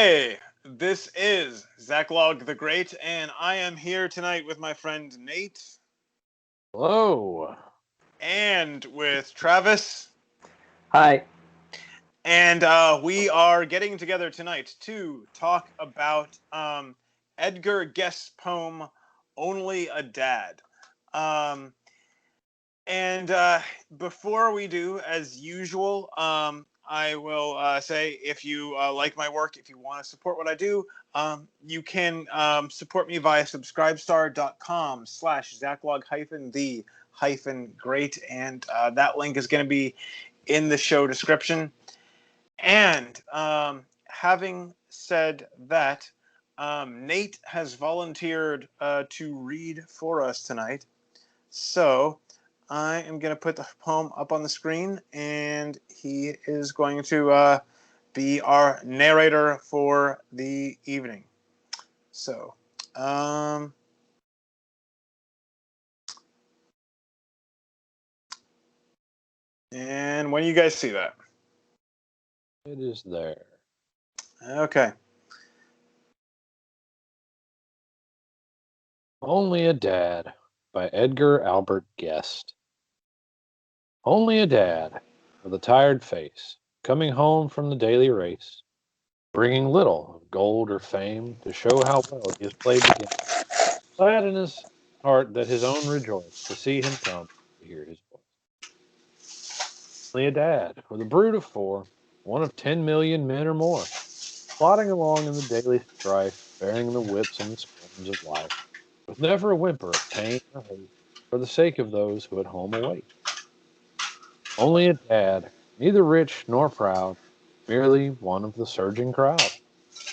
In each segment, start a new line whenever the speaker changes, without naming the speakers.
Okay, this is Zachlog the Great, and I am here tonight with my friend Nate.
Hello.
And with Travis.
Hi.
And we are getting together tonight to talk about Edgar Guest's poem, Only a Dad. Before we do, as usual, I will say if you like my work, if you want to support what I do, you can support me via subscribestar.com/Zachlog-the-great, and that link is going to be in the show description. And having said that, Nate has volunteered to read for us tonight. So I am going to put the poem up on the screen, and he is going to be our narrator for the evening. So, and when you guys see that?
It is there.
Okay.
Only a Dad by Edgar Albert Guest. Only a dad with a tired face, coming home from the daily race, bringing little of gold or fame to show how well he has played the game. Glad in his heart that his own rejoice to see him come to hear his voice. Only a dad with a brood of 4, one of 10 million men or more, plodding along in the daily strife, bearing the whips and the storms of life, with never a whimper of pain or hate, for the sake of those who at home await. Only a dad, neither rich nor proud, merely one of the surging crowd,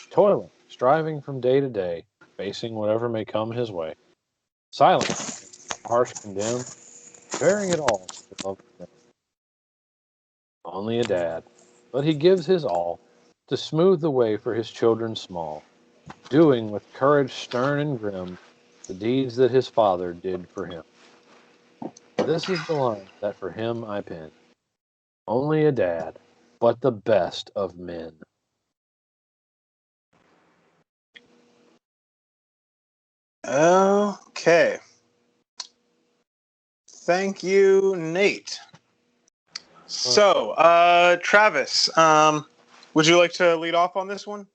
toiling, striving from day to day, facing whatever may come his way, silent, harsh condemned, bearing it all for the love of them. Only a dad, but he gives his all to smooth the way for his children small, doing with courage stern and grim the deeds that his father did for him. This is the line that for him I pen. Only a dad, but the best of men.
Okay. Thank you, Nate. So, Travis, would you like to lead off on this one?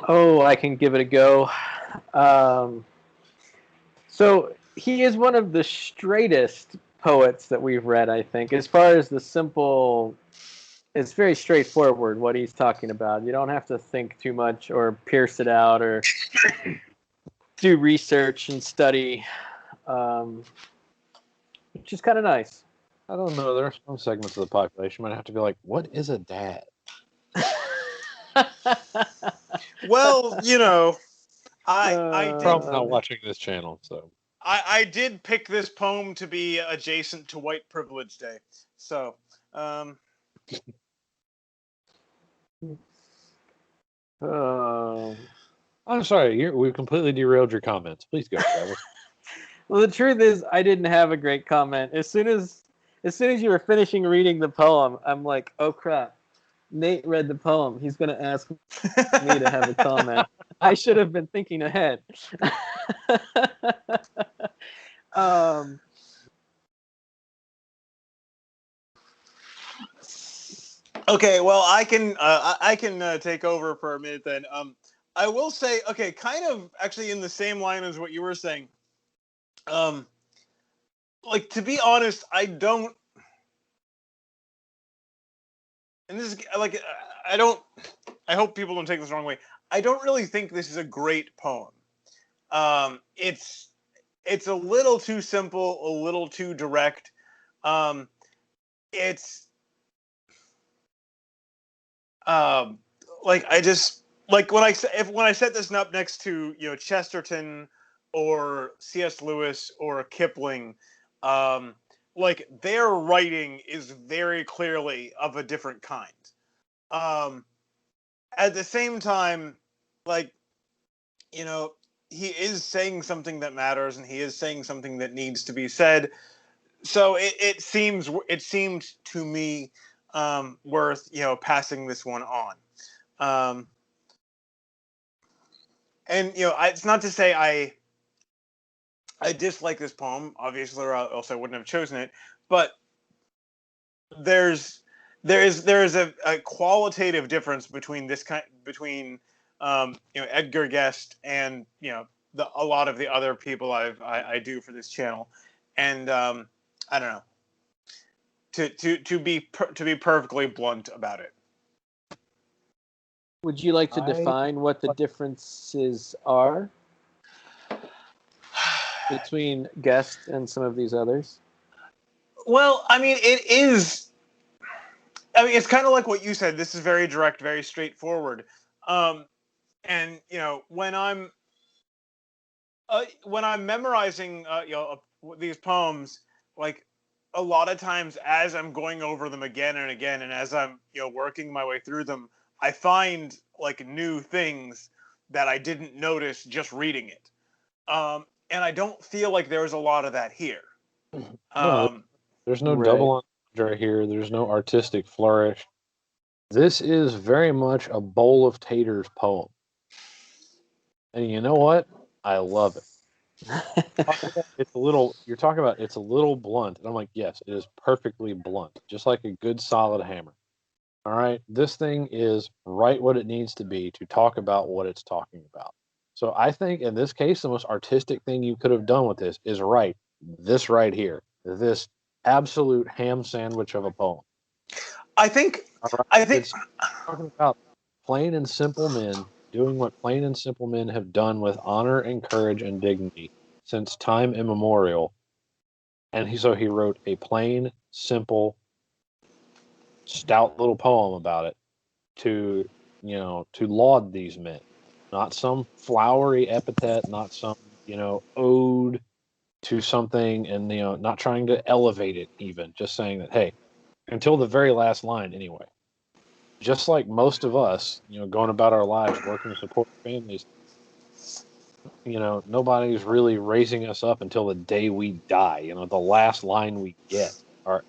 Oh, I can give it a go. So he is one of the straightest poets that we've read, I think. As far as the simple, it's very straightforward what he's talking about. You don't have to think too much or pierce it out or do research and study, which is kind of nice.
I don't know. There are some segments of the population might have to be like, "What is a dad?"
Well, you know, I did
Probably not watching this channel, so
I did pick this poem to be adjacent to White Privilege Day. So,
I'm sorry. We've completely derailed your comments. Please go, Travis.
Well, the truth is, I didn't have a great comment. As soon as you were finishing reading the poem, I'm like, oh crap, Nate read the poem. He's going to ask me to have a comment. I should have been thinking ahead.
Okay, well, I can take over for a minute then. I will say, okay, kind of actually in the same line as what you were saying. Like, to be honest, I don't, and this is like, I hope people don't take this the wrong way. I don't really think this is a great poem. It's a little too simple, a little too direct. It's like I just like when I set this up next to Chesterton or C.S. Lewis or Kipling, like their writing is very clearly of a different kind. At the same time, like he is saying something that matters and he is saying something that needs to be said. So it seemed to me worth passing this one on. And it's not to say I dislike this poem, obviously, or else I wouldn't have chosen it. But there is a qualitative difference between Edgar Guest and a lot of the other people I do for this channel, and I don't know, to be perfectly blunt about it.
Would you like to define what the differences are between Guest and some of these others?
Well, I mean, it is. I mean, it's kind of like what you said. This is very direct, very straightforward. And when I'm memorizing these poems, like a lot of times as I'm going over them again and again, and as I'm working my way through them, I find like new things that I didn't notice just reading it. And I don't feel like there's a lot of that here.
No, there's no double entendre here. There's no artistic flourish. This is very much a bowl of taters poem. And you know what? I love it. It's a little, you're talking about it's a little blunt. And I'm like, yes, it is perfectly blunt, just like a good solid hammer. All right. This thing is right what it needs to be to talk about what it's talking about. So I think in this case, the most artistic thing you could have done with this is write this right here, this absolute ham sandwich of a poem.
I think
it's talking about plain and simple men doing what plain and simple men have done with honor and courage and dignity since time immemorial. And so he wrote a plain, simple, stout little poem about it to laud these men. Not some flowery epithet, not some, ode to something, and, not trying to elevate it even, just saying that, hey, until the very last line anyway. Just like most of us, going about our lives, working to support families, nobody's really raising us up until the day we die. The last line we get, our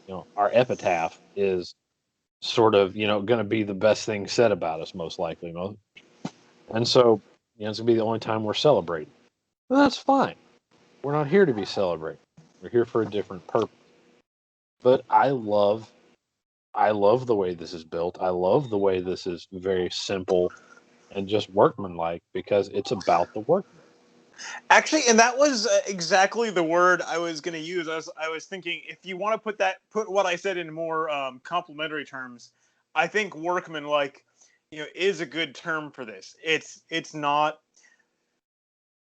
epitaph is sort of, going to be the best thing said about us, most likely. And so, it's going to be the only time we're celebrating. Well, that's fine. We're not here to be celebrated. We're here for a different purpose. But I love the way this is built. I love the way this is very simple and just workmanlike because it's about the workman.
Actually, and that was exactly the word I was going to use. I was thinking if you want to put what I said in more complimentary terms, I think workmanlike, is a good term for this. It's not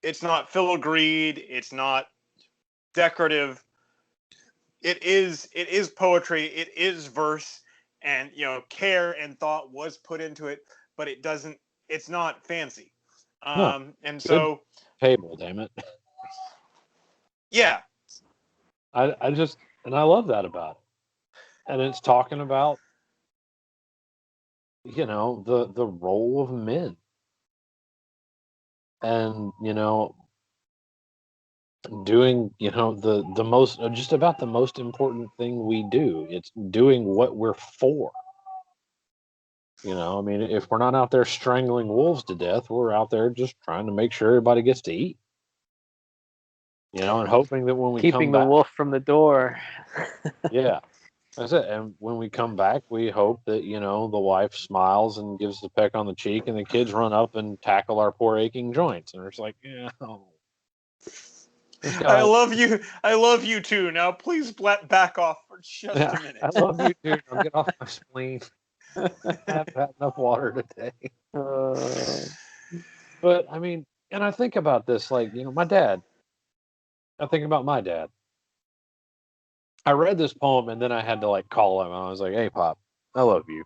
filigreed. It's not decorative. It is poetry. It is verse, and care and thought was put into it, but it's not fancy.
No,
and so
table, damn it.
Yeah.
I love that about it. And it's talking about the role of men. And doing the most, just about the most important thing we do. It's doing what we're for. I mean, if we're not out there strangling wolves to death, we're out there just trying to make sure everybody gets to eat. And hoping that when we
keeping
come back,
the wolf from the door.
Yeah, that's it. And when we come back, we hope that the wife smiles and gives the peck on the cheek, and the kids run up and tackle our poor aching joints, and it's like,
I love you too. Now please back off for just a minute.
I love you too. Now get off my spleen. I haven't had enough water today. But I mean, and I think about this, like, my dad. I think about my dad. I read this poem and then I had to like call him. I was like, "Hey, Pop, I love you."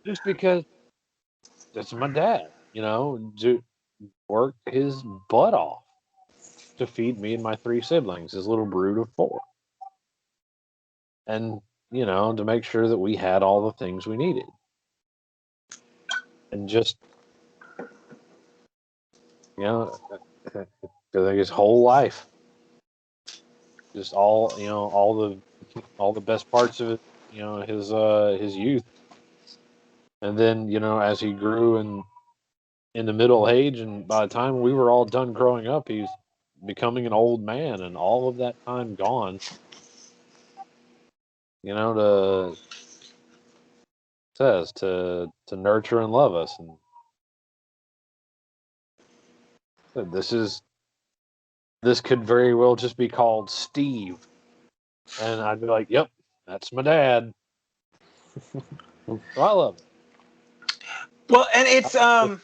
Just because that's my dad, to work his butt off to feed me and my 3 siblings, his little brood of 4. And, to make sure that we had all the things we needed. And just, his whole life. Just all the all the best parts of it, his youth. And then, as he grew in the middle age, and by the time we were all done growing up, he's becoming an old man, and all of that time gone, to says to nurture and love us. And this could very well just be called Steve. And I'd be like, yep, that's my dad. So I love it.
Well, and it's I'm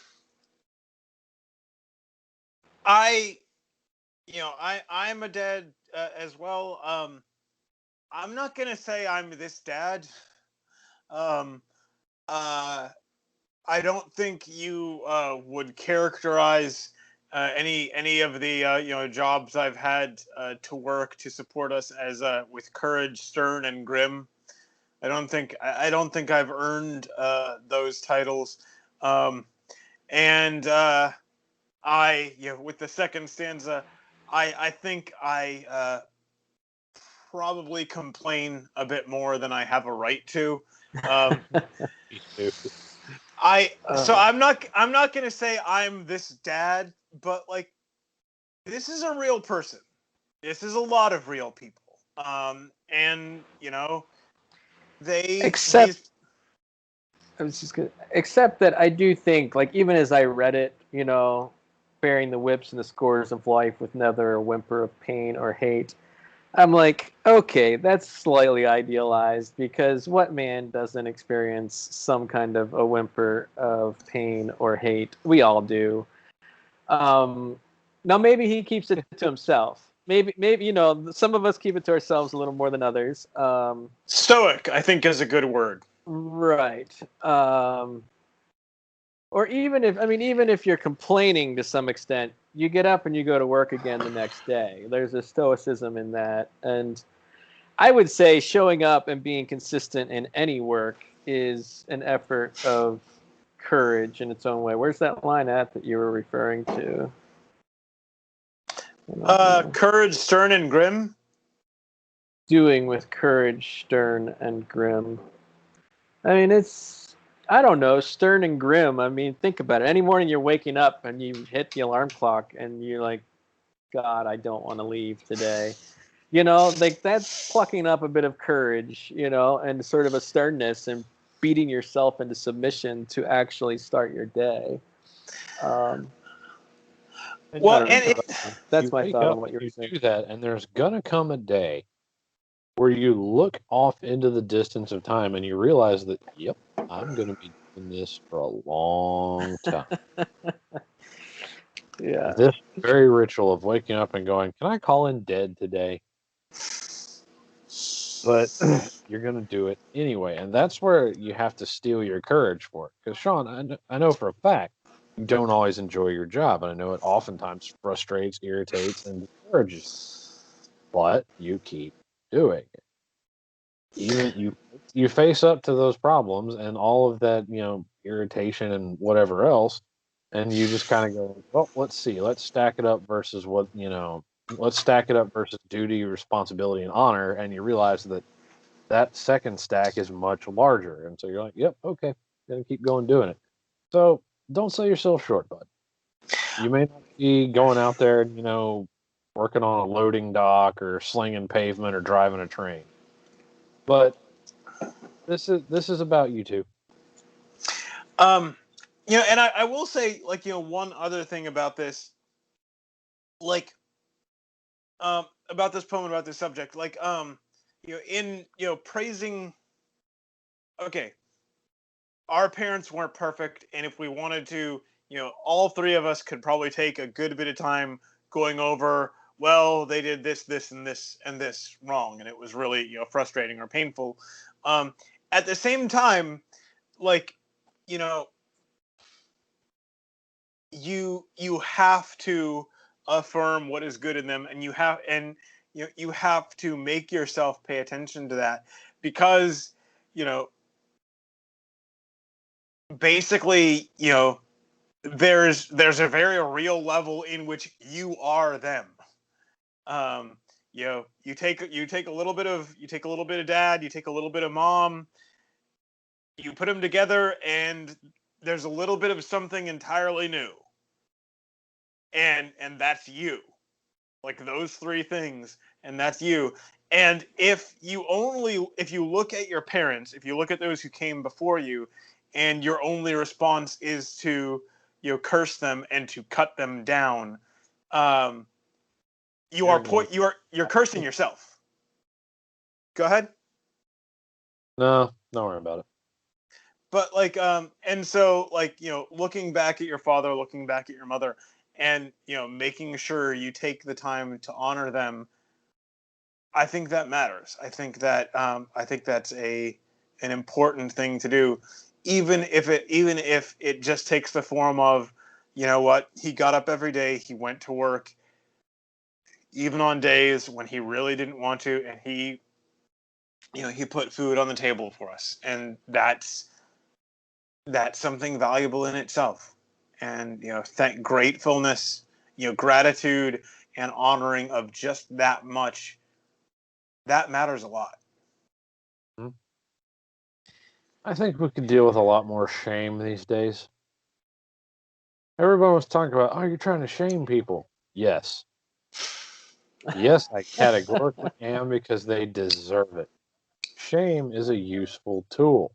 a dad as well. I'm not gonna say I'm this dad. Um, I don't think you would characterize any of the jobs I've had to work to support us as with courage, stern, and grim. I don't think I've earned those titles. And with the second stanza, I think I probably complain a bit more than I have a right to.
Me too.
So I'm not gonna say I'm this dad, but like this is a real person. This is a lot of real people. And
Except I was just gonna, except that I do think, like, even as I read it, bearing the whips and the scores of life with neither a whimper of pain or hate, I'm like, okay, that's slightly idealized, because what man doesn't experience some kind of a whimper of pain or hate? We all do. Now maybe he keeps it to himself. Maybe some of us keep it to ourselves a little more than others.
Stoic, I think, is a good word.
Right. Or even if you're complaining to some extent, you get up and you go to work again the next day. There's a stoicism in that. And I would say showing up and being consistent in any work is an effort of courage in its own way. Where's that line at that you were referring to?
Courage, stern, and grim.
Doing with courage, stern, and grim. I mean, I don't know, stern and grim. I mean, think about it. Any morning you're waking up and you hit the alarm clock and you're like, God, I don't want to leave today. Like, that's plucking up a bit of courage, and sort of a sternness, and beating yourself into submission to actually start your day.
Well, and
that's my thought on what you're saying.
You do that, and there's gonna come a day where you look off into the distance of time and you realize that, yep, I'm gonna be doing this for a long time.
Yeah.
This very ritual of waking up and going, can I call in dead today? But you're going to do it anyway. And that's where you have to steel your courage for it. Because, Sean, I know for a fact you don't always enjoy your job. And I know it oftentimes frustrates, irritates, and discourages you. But you keep doing it. Even you face up to those problems and all of that, irritation and whatever else. And you just kind of go, well, let's see. Let's stack it up versus let's stack it up versus duty, responsibility, and honor. And you realize that second stack is much larger. And so you're like, yep, okay, gonna keep going doing it. So don't sell yourself short, bud. You may not be going out there, working on a loading dock or slinging pavement or driving a train. But this is about you two.
And I will say, like, one other thing about this, like, about this poem, about this subject, like, in praising. Okay, our parents weren't perfect, and if we wanted to, all three of us could probably take a good bit of time going over, well, they did this, this, and this, and this wrong, and it was really frustrating or painful. At the same time, like, you have to affirm what is good in them, and you have to make yourself pay attention to that, because basically there's a very real level in which you are them. you take a little bit of dad, you take a little bit of mom, you put them together, and there's a little bit of something entirely new. And that's you. Like those three things, and that's you. And if you look at your parents, if you look at those who came before you, and your only response is to curse them and to cut them down, you're cursing yourself. Go ahead.
No, don't worry about it.
But and so looking back at your father, looking back at your mother, and making sure you take the time to honor them, I think that matters. I think that's an important thing to do, even if it just takes the form of, he got up every day, he went to work, even on days when he really didn't want to, and he put food on the table for us, and that's something valuable in itself. And gratefulness, gratitude and honoring of just that much, that matters a lot.
I think we could deal with a lot more shame these days. Everyone was talking about, oh, you're trying to shame people. Yes. Yes, I categorically am, because they deserve it. Shame is a useful tool.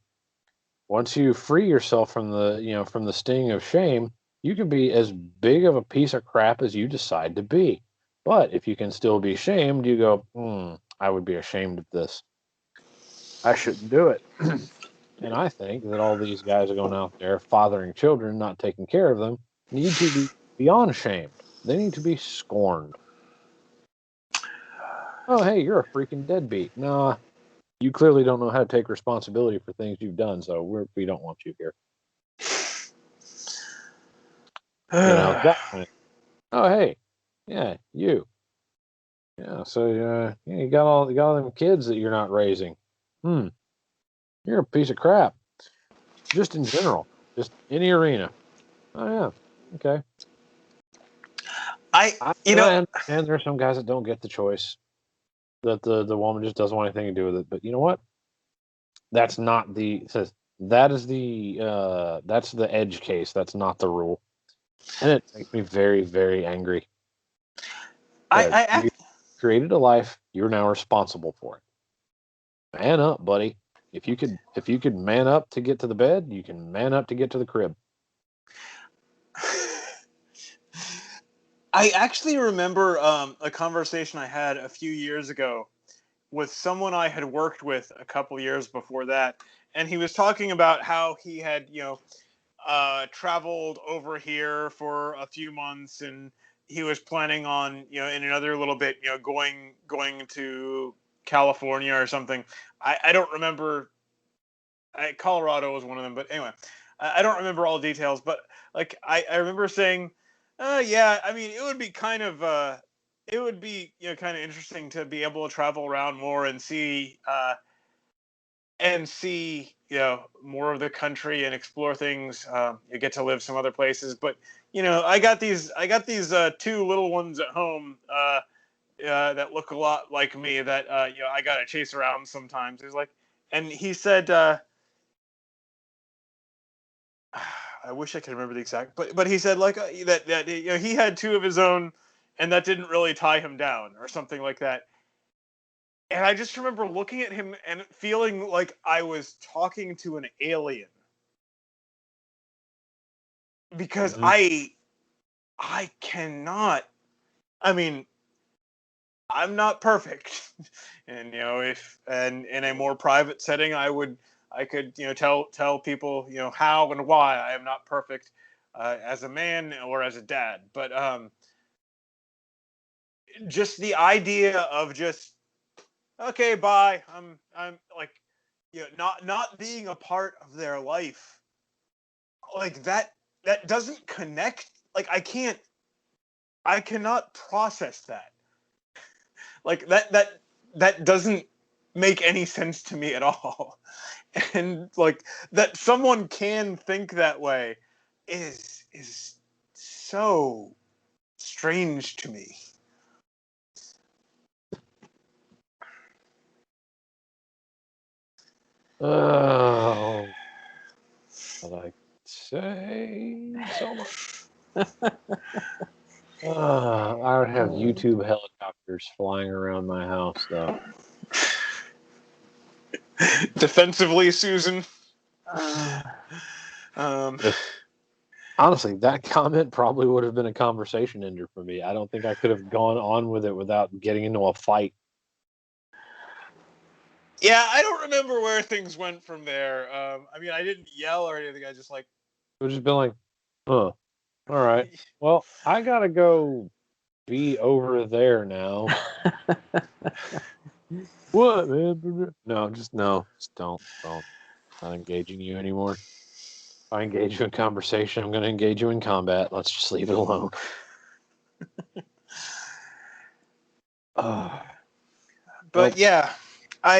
Once you free yourself from the sting of shame, you can be as big of a piece of crap as you decide to be. But if you can still be shamed, you go, I would be ashamed of this. I shouldn't do it. And I think that all these guys are going out there fathering children, not taking care of them, need to be beyond shamed. They need to be scorned. Oh, hey, you're a freaking deadbeat. Nah, you clearly don't know how to take responsibility for things you've done, so we don't want you here. That kind of. Oh, hey, yeah, you. Yeah, so you got all them kids that you're not raising. You're a piece of crap. Just in general, just any arena. Oh yeah, okay.
I
understand there are some guys that don't get the choice, that the woman just doesn't want anything to do with it. But you know what? That's not that's the edge case. That's not the rule, and it makes me very, very angry. You created a life. You're now responsible for it. Man up, buddy. If you could man up to get to the bed, you can man up to get to the crib.
I actually remember a conversation I had a few years ago with someone I had worked with a couple years before that, and he was talking about how he had traveled over here for a few months, and he was planning on in another little bit going to California or something. I don't remember. Colorado was one of them, but anyway, I don't remember all the details. But I remember saying, yeah, I mean, it would be kind of kind of interesting to be able to travel around more and see more of the country and explore things. You get to live some other places, but I got these two little ones at home that look a lot like me that I gotta chase around sometimes. He's like, and he said, I wish I could remember the exact, but he said that he had two of his own, and that didn't really tie him down or something like that. And I just remember looking at him and feeling like I was talking to an alien, because I cannot. I mean, I'm not perfect, and if in a more private setting, I could tell people how and why I am not perfect as a man or as a dad, but just the idea of just, okay, bye. I'm like, not being a part of their life, like that doesn't connect. Like I cannot process that. Like that doesn't make any sense to me at all. And like that someone can think that way is so strange to me.
Oh, but I say so much. I would have YouTube helicopters flying around my house, though.
Defensively, Susan.
Honestly, that comment probably would have been a conversation ender for me. I don't think I could have gone on with it without getting into a fight.
Yeah, I don't remember where things went from there. I mean, I didn't yell or anything. I just like...
It would just been like, huh, all right. Well, I got to go be over there now. What, man? No, just don't. Not engaging you anymore. If I engage you in conversation, I'm going to engage you in combat. Let's just leave it alone.
But yeah, I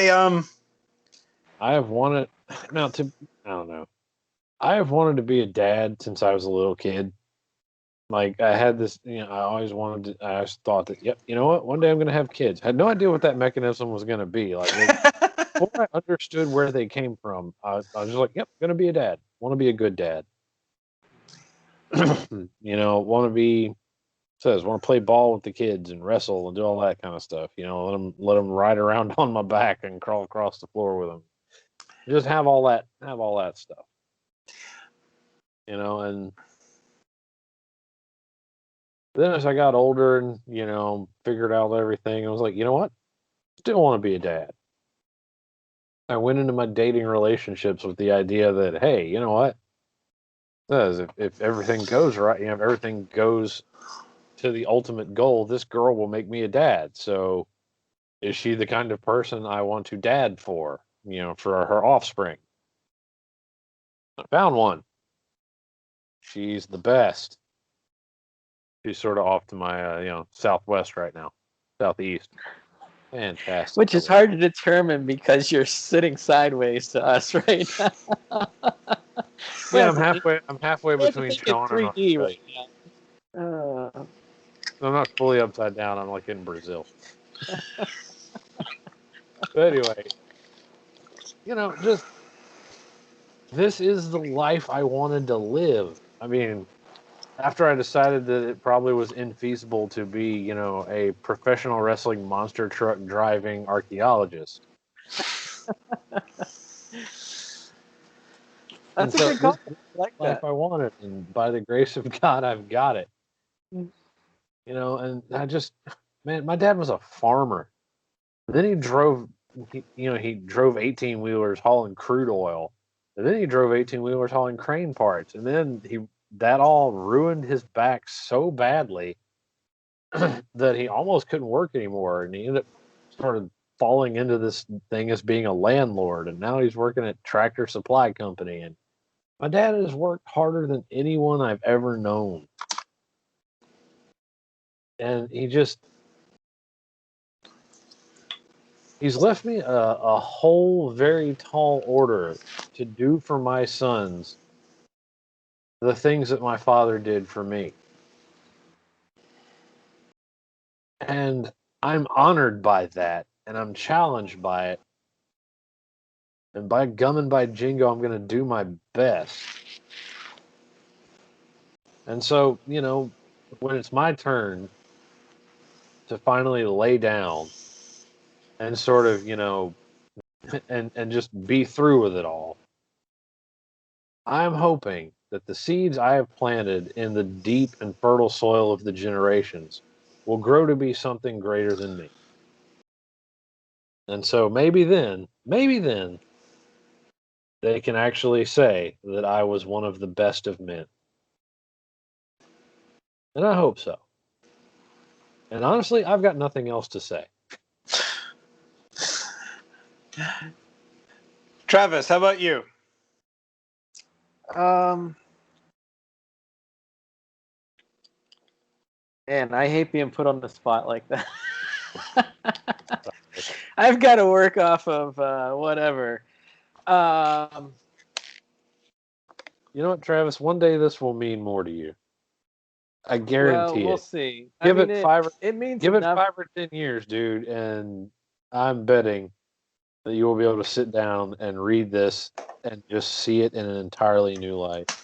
have wanted now to. I don't know. I have wanted to be a dad since I was a little kid. Like I had this, I always wanted to. I always thought that, yep, you know what? One day I'm going to have kids. I had no idea what that mechanism was going to be. Like before I understood where they came from, I was just like, yep, going to be a dad. Want to be a good dad. Want to be. Want to play ball with the kids and wrestle and do all that kind of stuff. Let them ride around on my back and crawl across the floor with them. Just have all that stuff. And then as I got older and figured out everything, I was like, you know what? Still want to be a dad. I went into my dating relationships with the idea that, hey, you know what? If everything goes right, if everything goes to the ultimate goal, this girl will make me a dad. So is she the kind of person I want to dad for, for her offspring? I found one. She's the best. She's sort of off to my, southwest right now. Southeast. Fantastic.
Which is hard to determine because you're sitting sideways to us right now.
Yeah, I'm halfway between Sean and
3D
Australia.
right now.
I'm not fully upside down. I'm like in Brazil. But anyway, just this is the life I wanted to live. I mean, after I decided that it probably was infeasible to be, a professional wrestling monster truck driving archaeologist.
That's a good call. I like
life
that.
I wanted, and by the grace of God, I've got it. And I just, man, my dad was a farmer. Then he drove 18-wheelers hauling crude oil. And then he drove 18-wheelers hauling crane parts. And then that all ruined his back so badly that he almost couldn't work anymore. And he ended up started falling into this thing as being a landlord. And now he's working at Tractor Supply Company. And my dad has worked harder than anyone I've ever known. And he's left me a whole very tall order to do for my sons the things that my father did for me. And I'm honored by that, and I'm challenged by it. And by gum and by jingo, I'm going to do my best. And so, when it's my turn to finally lay down and sort of, and just be through with it all, I'm hoping that the seeds I have planted in the deep and fertile soil of the generations will grow to be something greater than me. And so maybe then, they can actually say that I was one of the best of men. And I hope so. And honestly, I've got nothing else to say.
Travis, how about you?
Man, I hate being put on the spot like that. I've got to work off of whatever.
You know what, Travis? One day this will mean more to you. I guarantee it.
We'll see.
Give it 5
it means
give
enough.
it 5 or 10 years, dude, and I'm betting that you will be able to sit down and read this and just see it in an entirely new light.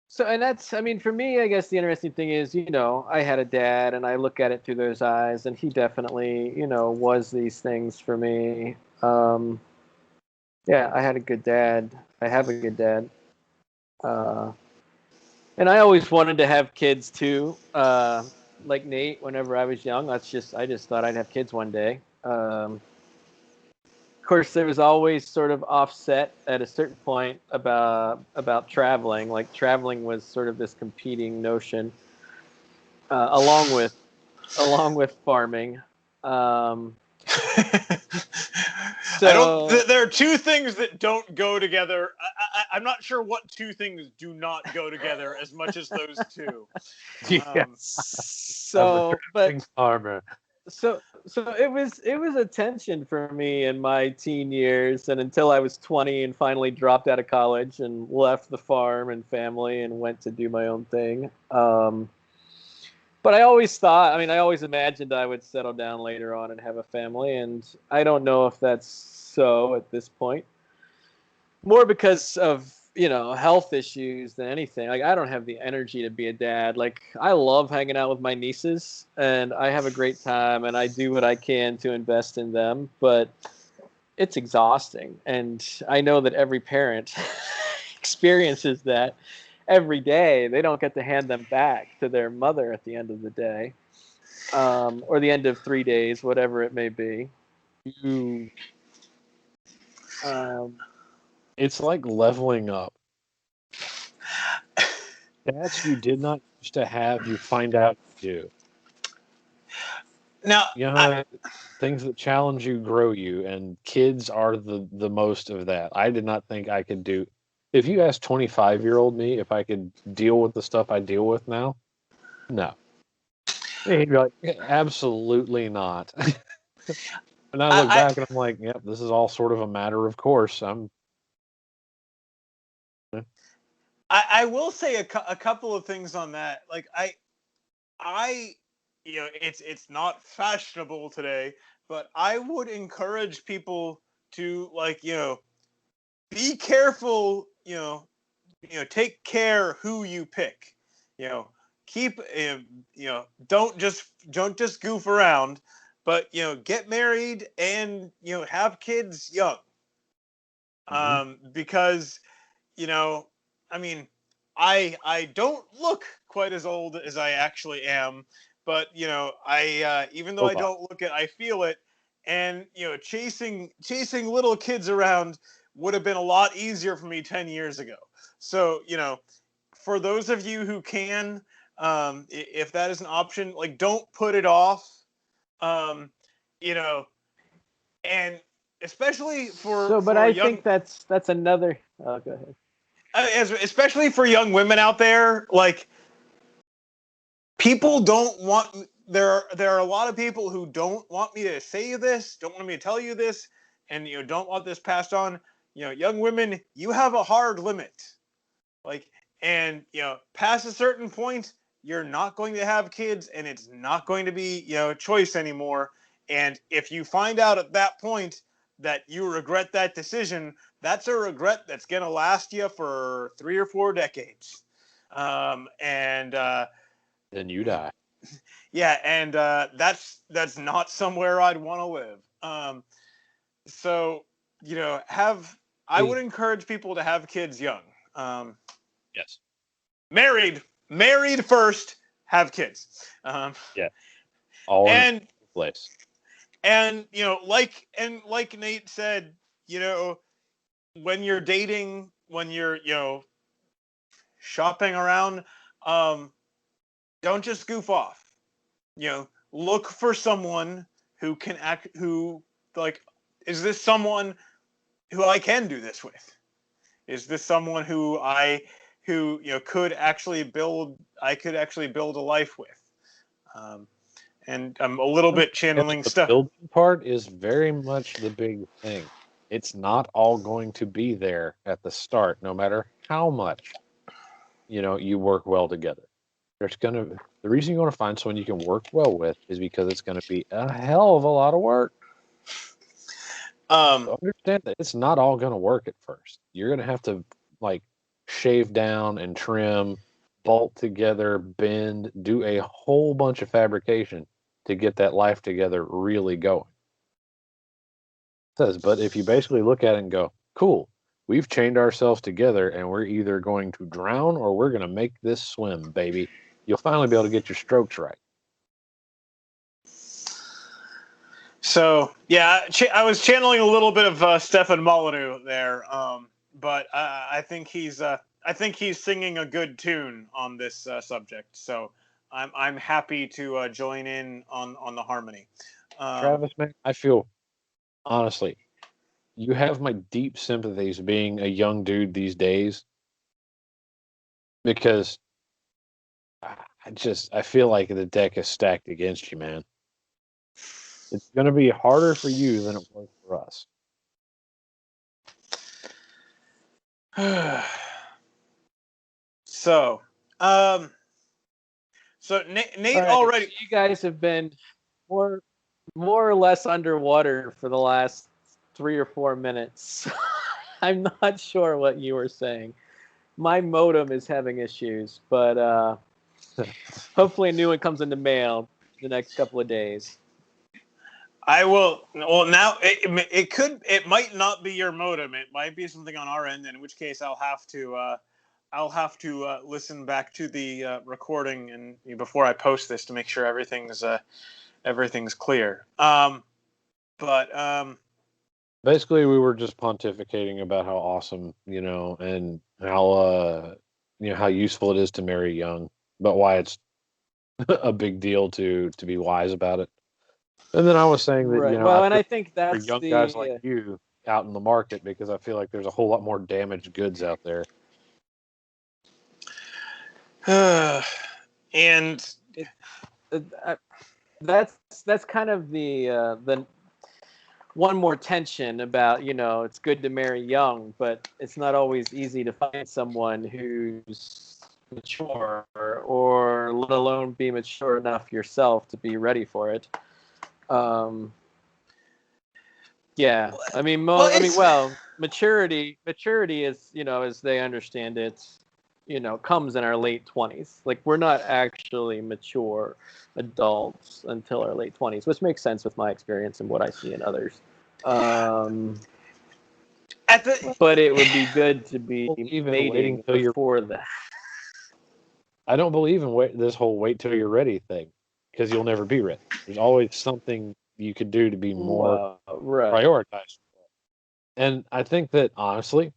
So, and that's, I mean, for me, I guess the interesting thing is, I had a dad, and I look at it through those eyes, and he definitely, was these things for me. Yeah, I had a good dad. I have a good dad. And I always wanted to have kids too. Like Nate, whenever I was young, I just thought I'd have kids one day. Of course, there was always sort of offset at a certain point about traveling. Like traveling was sort of this competing notion, along with farming. So
there are two things that don't go together. I'm not sure what two things do not go together as much as those two.
So it was a tension for me in my teen years, and until I was 20 and finally dropped out of college and left the farm and family and went to do my own thing. But I always imagined I would settle down later on and have a family, and I don't know if that's so at this point. More because of, health issues than anything. Like, I don't have the energy to be a dad. Like, I love hanging out with my nieces, and I have a great time, and I do what I can to invest in them, but it's exhausting. And I know that every parent experiences that every day. They don't get to hand them back to their mother at the end of the day, or the end of 3 days, whatever it may be.
It's like leveling up. Dads you did not used to have, you find out you do.
Now,
things that challenge you grow you, and kids are the most of that. I did not think I could do. If you ask 25-year-old me if I could deal with the stuff I deal with now, no. He'd be like, absolutely not. And I look back and I'm like, yep, this is all sort of a matter of course.
I will say a couple of things on that. Like I it's not fashionable today, but I would encourage people to be careful, take care who you pick. Keep don't just goof around, but get married and have kids young. Because I mean, I don't look quite as old as I actually am, but I even though I don't look it, I feel it, and chasing little kids around would have been a lot easier for me 10 years ago. So for those of you who can, if that is an option, like don't put it off, and especially
I think that's another. Oh, go ahead.
Especially for young women out there, like people don't want. There are a lot of people who don't want me to say this, don't want me to tell you this, and don't want this passed on. Young women, you have a hard limit, and past a certain point, you're not going to have kids, and it's not going to be choice anymore. And if you find out at that point that you regret that decision, that's a regret that's going to last you for 3 or 4 decades. And
then you die.
Yeah, and that's not somewhere I'd want to live. So I would encourage people to have kids young.
Yes.
Married first, have kids.
Yeah. All in place.
And like Nate said, when you're dating, when you're shopping around, don't just goof off. Look for someone who can act. Is this someone who I can do this with? Is this someone who could actually build? I could actually build a life with. And I'm a little bit channeling stuff.
The building part is very much the big thing. It's not all going to be there at the start, no matter how much you work well together. The reason you want to find someone you can work well with is because it's going to be a hell of a lot of work. So understand that it's not all going to work at first. You're going to have to like shave down and trim, bolt together, bend, do a whole bunch of fabrication to get that life together really going. It says, but if you basically look at it and go, cool, we've chained ourselves together and we're either going to drown or we're going to make this swim, baby. You'll finally be able to get your strokes right.
So yeah, I was channeling a little bit of Stefan Molyneux there, but I think he's singing a good tune on this subject. So I'm happy to join in on the harmony.
Travis, man, I feel honestly, you have my deep sympathies being a young dude these days because I feel like the deck is stacked against you, man. It's going to be harder for you than it was for us.
So, Nate
Right,
already.
so you guys have been more or less underwater for the last 3 or 4 minutes. I'm not sure what you were saying. My modem is having issues, but hopefully a new one comes in the mail the next couple of days.
I will. Well, now it might not be your modem. It might be something on our end. In which case, I'll have to listen back to the recording and before I post this to make sure everything's clear.
Basically, we were just pontificating about how awesome, and how how useful it is to marry young, but why it's a big deal to be wise about it. And then I was saying that,
Right.
I
Well, and
feel
I think
for
that's
young guys like you out in the market because I feel like there's a whole lot more damaged goods out there.
And
that's kind of the one more tension about, it's good to marry young, but it's not always easy to find someone who's mature or let alone be mature enough yourself to be ready for it. Yeah, I mean, maturity is, as they understand it, comes in our late 20s. Like, we're not actually mature adults until our late 20s, which makes sense with my experience and what I see in others. But it would be good to be mating before that.
I don't believe in this whole wait till you're ready thing because you'll never be ready. There's always something you could do to be more prioritized. And I think that, honestly,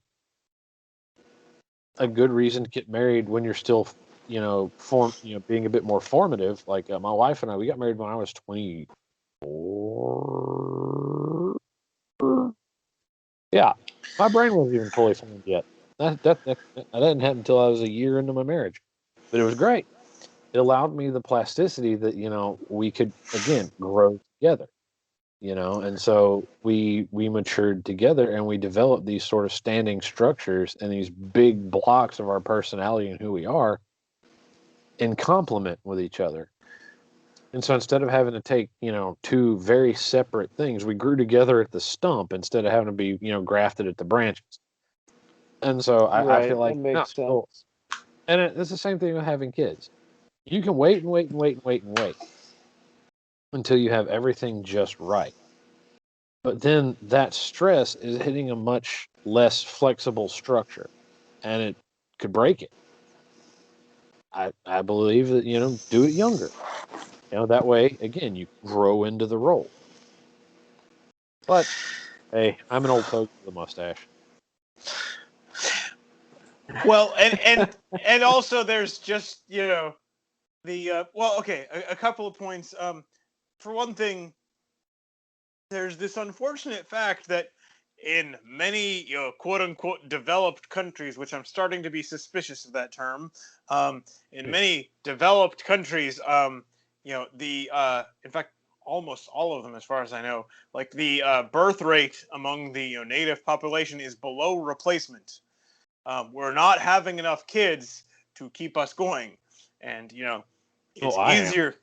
a good reason to get married when you're still, being a bit more formative. Like my wife and I, we got married when I was 24. Yeah, my brain wasn't even fully formed yet. That didn't happen until I was a year into my marriage, but it was great. It allowed me the plasticity that we could again grow together. And so we matured together and we developed these sort of standing structures and these big blocks of our personality and who we are in complement with each other. And so instead of having to take, two very separate things, we grew together at the stump instead of having to be, grafted at the branches. And so I feel like
that makes sense.
Cool. And it's the same thing with having kids. You can wait and wait and wait and wait and wait until you have everything just right. But then that stress is hitting a much less flexible structure, and it could break it. I believe that, do it younger. That way, again, you grow into the role. But, hey, I'm an old toad with a mustache.
Well, and also there's just, a couple of points. For one thing, there's this unfortunate fact that in many, quote unquote, developed countries, which I'm starting to be suspicious of that term, in many developed countries, in fact, almost all of them, as far as I know, like the birth rate among the native population is below replacement. We're not having enough kids to keep us going, and it's easier.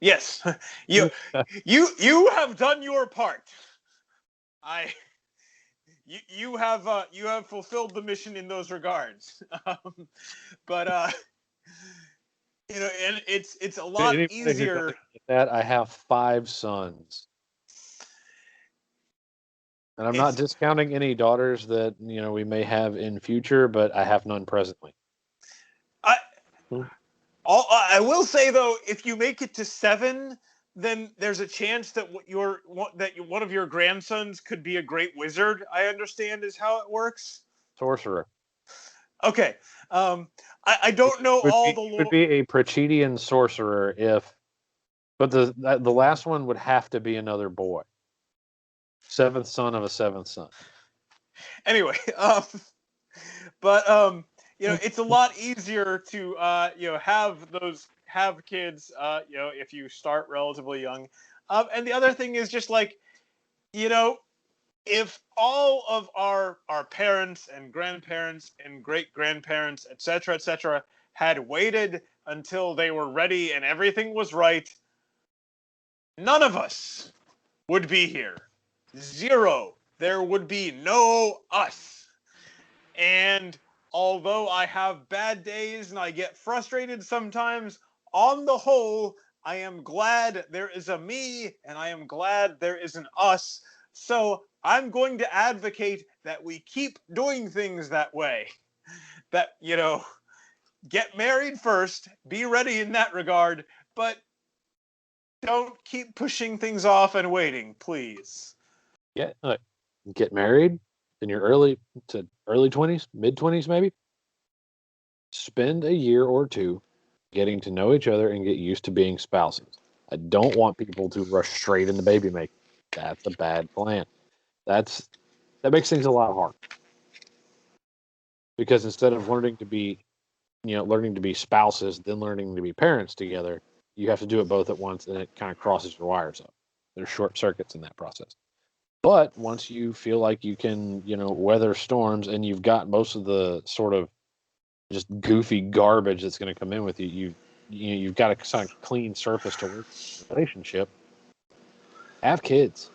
Yes, you have done your part. you have fulfilled the mission in those regards. But and it's a lot
Anybody who
easier.
doesn't get that, I have 5 sons. And I'm not discounting any daughters that, we may have in future, but I have none presently.
I will say though, if you make it to 7, then there's a chance that one of your grandsons could be a great wizard. I understand is how it works.
Sorcerer.
Okay. I don't know all the lore.
Would be a Prachidian sorcerer but the last one would have to be another boy. 7th son of a 7th son.
Anyway, but it's a lot easier to have kids if you start relatively young. And the other thing is just like, if all of our parents and grandparents and great grandparents, etc., had waited until they were ready and everything was right, none of us would be here. 0. There would be no us. And although I have bad days and I get frustrated sometimes, on the whole, I am glad there is a me and I am glad there is an us. So I'm going to advocate that we keep doing things that way. That, get married first, be ready in that regard, but don't keep pushing things off and waiting, please.
Yeah, get married in your early 20s, mid 20s maybe. Spend a year or 2 getting to know each other and get used to being spouses. I don't want people to rush straight into baby making. That's a bad plan. That makes things a lot harder. Because instead of learning to be spouses, then learning to be parents together, you have to do it both at once, and it kind of crosses your wires up. There's short circuits in that process. But once you feel like you can, weather storms and you've got most of the sort of just goofy garbage that's going to come in with you, you've got a kind of clean surface to work in a relationship. Have kids.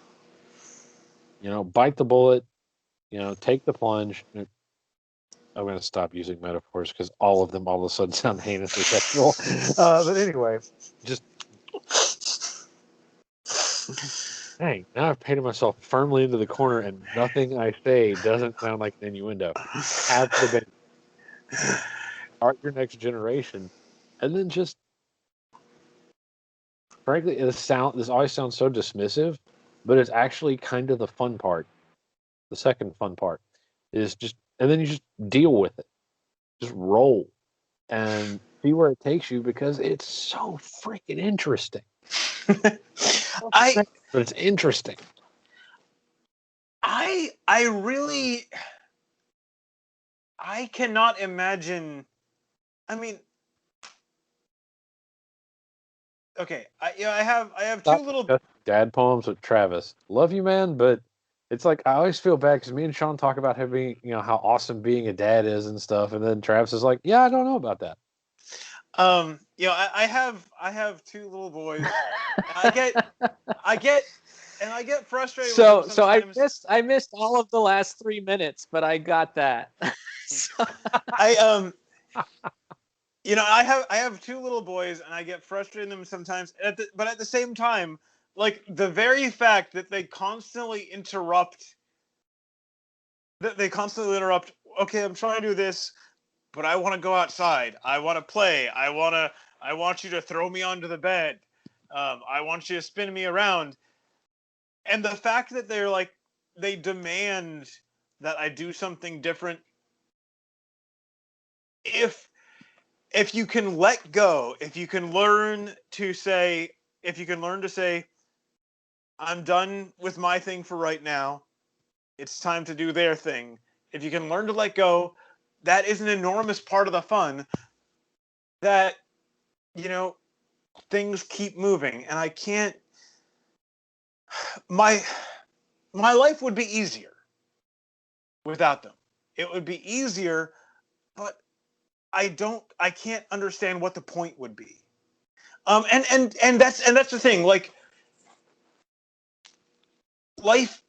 Bite the bullet. Take the plunge. I'm going to stop using metaphors because all of them all of a sudden sound heinously sexual. But anyway, just dang, now I've painted myself firmly into the corner and nothing I say doesn't sound like an innuendo. Have the baby. Start your next generation. And then just, frankly, this always sounds so dismissive, but it's actually kind of the fun part. The second fun part is and then you just deal with it. Just roll and see where it takes you because it's so freaking interesting. But it's interesting.
I cannot imagine. I mean, okay, I have 2 little
dad poems with Travis. Love you, man, but it's like I always feel bad because me and Sean talk about having, how awesome being a dad is and stuff, and then Travis is like, "Yeah, I don't know about that."
I have 2 little boys. I get frustrated.
So
with them sometimes.
I missed all of the last 3 minutes, but I got that.
I have 2 little boys, and I get frustrated with them sometimes. But at the same time, like the very fact that they constantly interrupt. Okay, I'm trying to do this, but I want to go outside. I want to play. I want you to throw me onto the bed. I want you to spin me around. And the fact that they demand that I do something different. If you can let go, if you can learn to say, I'm done with my thing for right now. It's time to do their thing. If you can learn to let go, that is an enormous part of the fun that, things keep moving. And I can't, my life would be easier without them. It would be easier, but I can't understand what the point would be. And that's the thing, like life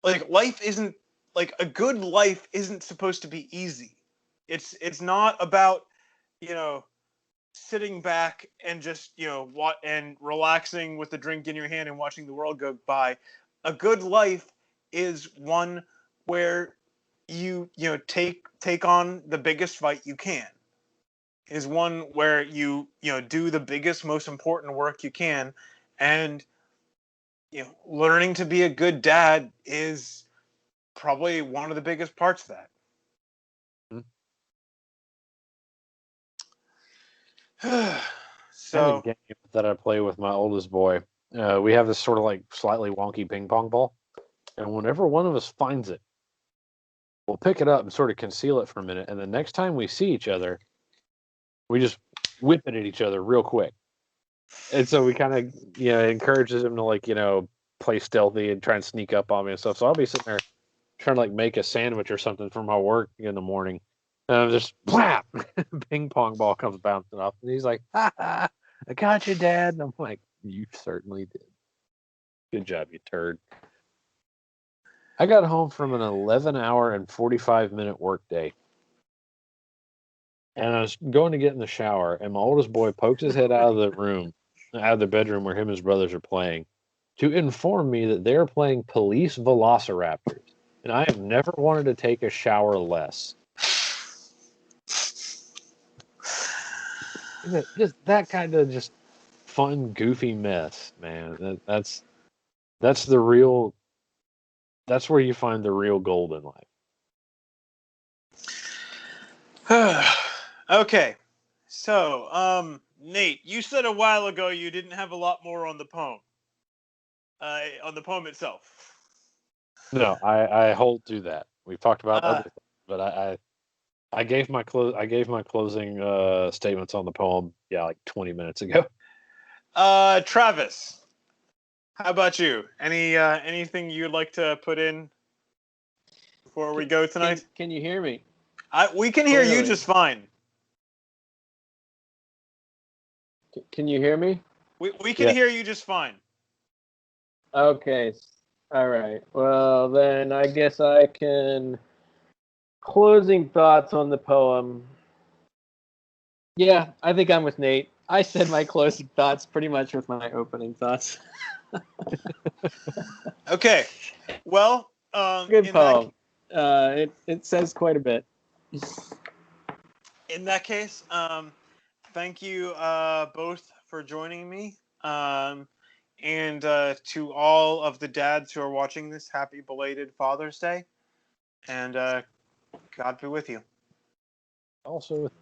like life isn't like a good life isn't supposed to be easy. It's not about, sitting back and just, what and relaxing with a drink in your hand and watching the world go by. A good life is one where take on the biggest fight you can. Is one where you do the biggest, most important work you can, and learning to be a good dad is probably one of the biggest parts of that. So,
I have a game that I play with my oldest boy. We have this sort of like slightly wonky ping pong ball, and whenever one of us finds it, we'll pick it up and sort of conceal it for a minute, and the next time we see each other, we just whip it at each other real quick. And so we kind of, it encourages him to like, play stealthy and try and sneak up on me and stuff. So I'll be sitting there trying to like make a sandwich or something for my work in the morning. And I'm just whap, ping pong ball comes bouncing off, and he's like, "Ha ha, I got you, Dad." And I'm like, "You certainly did. Good job, you turd." I got home from an 11-hour and 45-minute work day, and I was going to get in the shower, and my oldest boy pokes his head out of the bedroom where him and his brothers are playing, to inform me that they're playing police velociraptors, and I have never wanted to take a shower less. Just that kind of just fun, goofy mess, man. That's the real. That's where you find the real gold in life.
Okay, so Nate, you said a while ago you didn't have a lot more on the poem. On the poem itself.
No, I hold to that. We've talked about other things, but I gave my closing statements on the poem, like 20 minutes ago.
Travis, how about you? Anything you'd like to put in before we go tonight?
Can you hear me?
We can hear you just fine.
Can you hear me?
We can hear you just fine.
Okay. All right. Well, then I guess I can. Closing thoughts on the poem. Yeah, I think I'm with Nate. I said my closing thoughts pretty much with my opening thoughts.
Okay. Well,
good poem. It says quite a bit.
In that case, thank you both for joining me. And to all of the dads who are watching this, happy belated Father's Day. And God be with you.
Also with